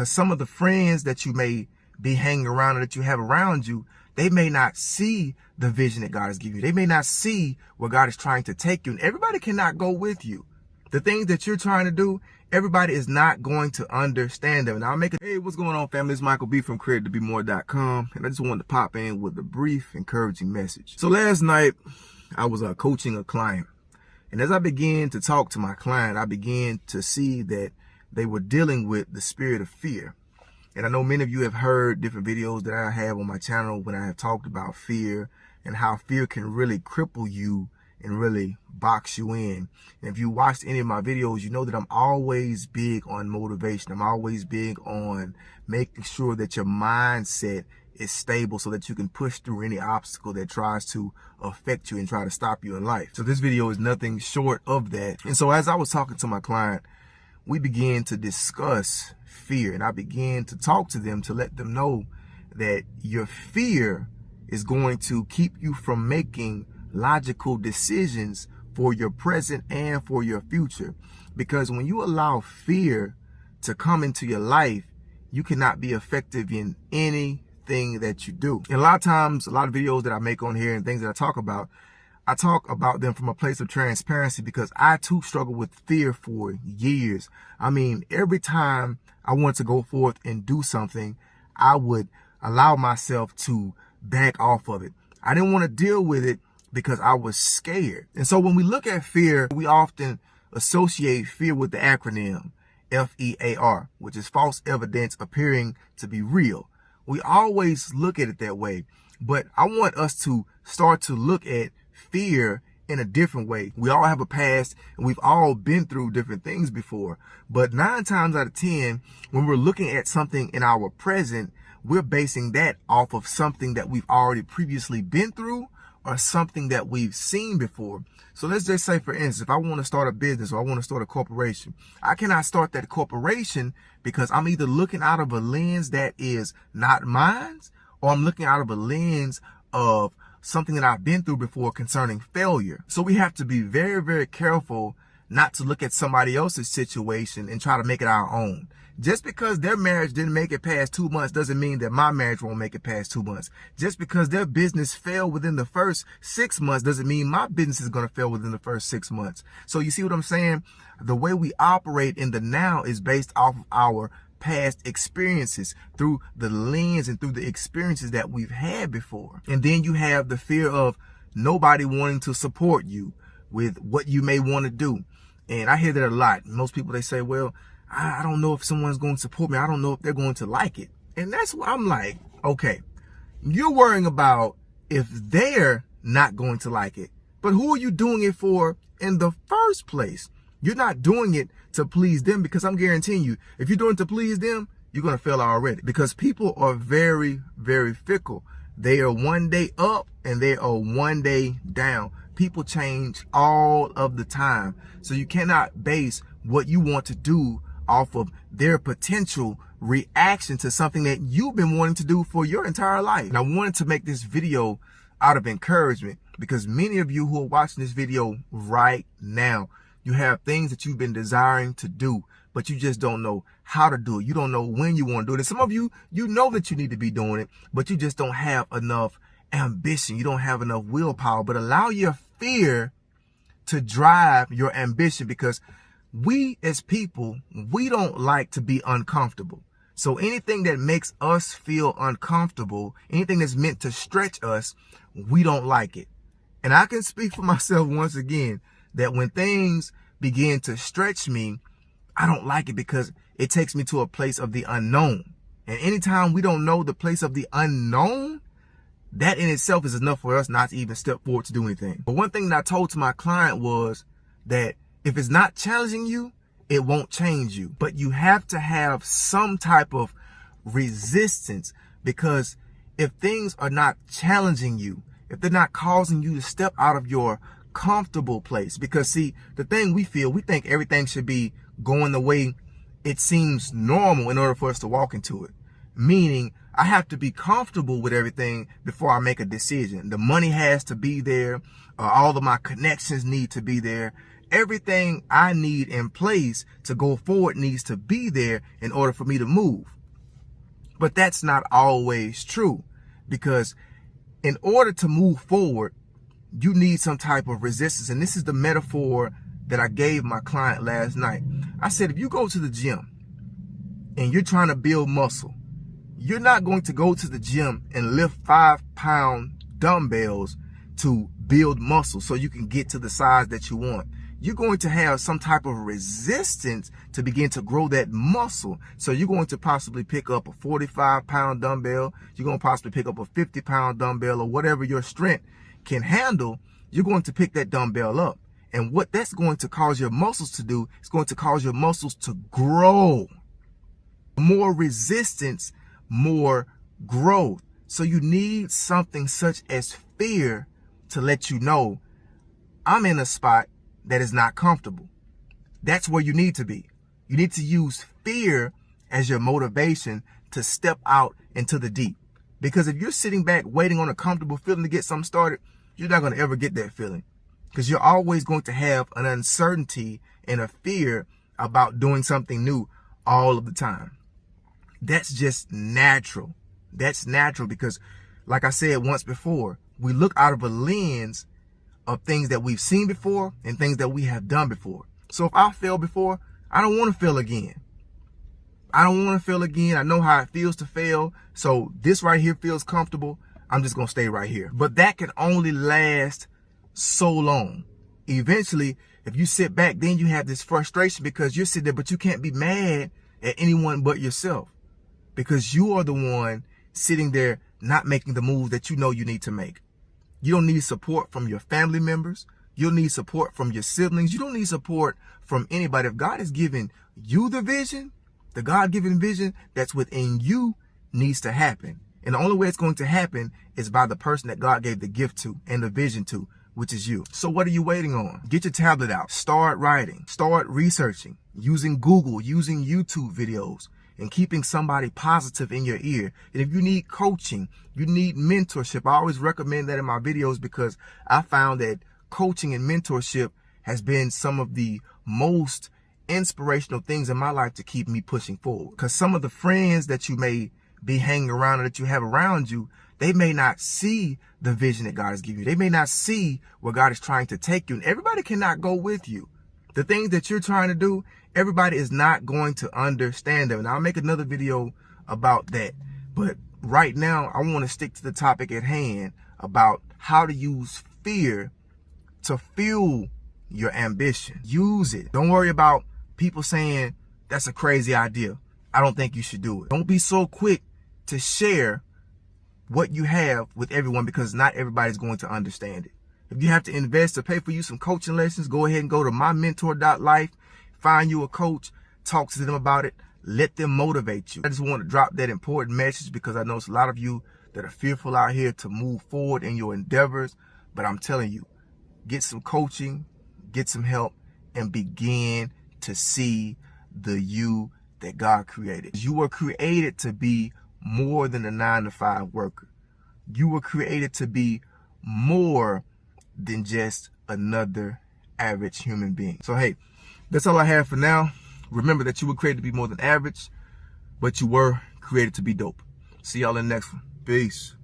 Because some of the friends that you may be hanging around or that you have around you, they may not see the vision that God has given you. They may not see where God is trying to take you. And everybody cannot go with you. The things that you're trying to do, everybody is not going to understand them. Now, hey, what's going on, family? It's Michael B from createtobemore.com. And I just wanted to pop in with a brief, encouraging message. So last night, I was coaching a client. And as I began to talk to my client, I began to see that they were dealing with the spirit of fear. And I know many of you have heard different videos that I have on my channel when I have talked about fear and how fear can really cripple you and really box you in. And if you watched any of my videos, you know that I'm always big on motivation. I'm always big on making sure that your mindset is stable so that you can push through any obstacle that tries to affect you and try to stop you in life. So this video is nothing short of that. And so as I was talking to my client, we began to discuss fear, and I began to talk to them to let them know that your fear is going to keep you from making logical decisions for your present and for your future. Because when you allow fear to come into your life, you cannot be effective in anything that you do. And a lot of times, a lot of videos that I make on here and things that I talk about them from a place of transparency, because I too struggle with fear for years. I mean, every time I want to go forth and do something, I would allow myself to back off of it. I didn't want to deal with it because I was scared. And so when we look at fear, we often associate fear with the acronym FEAR, which is false evidence appearing to be real. We always look at it that way. But I want us to start to look at fear in a different way. We all have a past and we've all been through different things before. But 9 times out of 10, when we're looking at something in our present, we're basing that off of something that we've already previously been through or something that we've seen before. So let's just say, for instance, if I want to start a business or I want to start a corporation, I cannot start that corporation because I'm either looking out of a lens that is not mine, or I'm looking out of a lens of something that I've been through before concerning failure. So we have to be very, very careful not to look at somebody else's situation and try to make it our own. Just because their marriage didn't make it past 2 months doesn't mean that my marriage won't make it past 2 months. Just because their business failed within the first 6 months doesn't mean my business is going to fail within the first 6 months. So you see what I'm saying? The way we operate in the now is based off of our past experiences, through the lens and through the experiences that we've had before. And then you have the fear of nobody wanting to support you with what you may want to do. And I hear that a lot. Most people, they say, well, I don't know if someone's going to support me. I don't know if they're going to like it. And that's why I'm like, okay, you're worrying about if they're not going to like it. But who are you doing it for in the first place? You're not doing it to please them, because I'm guaranteeing you, if you're doing it to please them, you're going to fail already, because people are very, very fickle. They are one day up and they are one day down. People change all of the time. So you cannot base what you want to do off of their potential reaction to something that you've been wanting to do for your entire life. And I wanted to make this video out of encouragement, because many of you who are watching this video right now, you have things that you've been desiring to do, but you just don't know how to do it. You don't know when you want to do it. And some of you, you know that you need to be doing it, but you just don't have enough ambition. You don't have enough willpower. But allow your fear to drive your ambition, because we as people, we don't like to be uncomfortable. So anything that makes us feel uncomfortable, anything that's meant to stretch us, we don't like it. And I can speak for myself once again, that when things begin to stretch me, I don't like it, because it takes me to a place of the unknown. And anytime we don't know the place of the unknown, that in itself is enough for us not to even step forward to do anything. But one thing that I told to my client was that if it's not challenging you, it won't change you. But you have to have some type of resistance, because if things are not challenging you, if they're not causing you to step out of your comfortable place, because see, the thing we think everything should be going the way it seems normal in order for us to walk into it. Meaning, I have to be comfortable with everything before I make a decision. The money has to be there. All of my connections need to be there. everything I need in place to go forward needs to be there in order for me to move. But that's not always true, because in order to move forward, you need some type of resistance. And this is the metaphor that I gave my client last night. I said, if you go to the gym and you're trying to build muscle, you're not going to go to the gym and lift 5-pound dumbbells to build muscle so you can get to the size that you want. You're going to have some type of resistance to begin to grow that muscle. So you're going to possibly pick up a 45-pound dumbbell. You're going to possibly pick up a 50-pound dumbbell, or whatever your strength can handle. You're going to pick that dumbbell up. And what that's going to cause your muscles to do is going to cause your muscles to grow. More resistance, more growth. So you need something such as fear to let you know, I'm in a spot that is not comfortable. That's where you need to be. You need to use fear as your motivation to step out into the deep. Because if you're sitting back waiting on a comfortable feeling to get something started, you're not going to ever get that feeling. Because you're always going to have an uncertainty and a fear about doing something new all of the time. That's just natural. That's natural because, like I said once before, we look out of a lens of things that we've seen before and things that we have done before. So if I failed before, I don't want to fail again. I don't want to fail again. I know how it feels to fail. So this right here feels comfortable. I'm just going to stay right here. But that can only last so long. Eventually, if you sit back, then you have this frustration because you're sitting there, but you can't be mad at anyone but yourself, because you are the one sitting there not making the moves that you know you need to make. You don't need support from your family members. You don't need support from your siblings. You don't need support from anybody. If God has given you the vision, the God-given vision that's within you needs to happen. And the only way it's going to happen is by the person that God gave the gift to and the vision to, which is you. So what are you waiting on? Get your tablet out. Start writing. Start researching. Using Google, using YouTube videos, and keeping somebody positive in your ear. And if you need coaching, you need mentorship, I always recommend that in my videos, because I found that coaching and mentorship has been some of the most inspirational things in my life to keep me pushing forward. Because some of the friends that you may be hanging around or that you have around you, they may not see the vision that God has given you. They may not see where God is trying to take you. And everybody cannot go with you. The things that you're trying to do, everybody is not going to understand them. And I'll make another video about that. But right now, I want to stick to the topic at hand about how to use fear to fuel your ambition. Use it. Don't worry about people saying, that's a crazy idea. I don't think you should do it. Don't be so quick to share what you have with everyone, because not everybody's going to understand it. If you have to invest to pay for you some coaching lessons, go ahead and go to mymentor.life, find you a coach, talk to them about it, let them motivate you. I just want to drop that important message because I know it's a lot of you that are fearful out here to move forward in your endeavors. But I'm telling you, get some coaching, get some help, and begin to see the you that God created. You were created to be more than a 9-to-5 worker. You were created to be more than just another average human being. So hey, that's all I have for now. Remember that you were created to be more than average, but you were created to be dope. See y'all in the next one. Peace.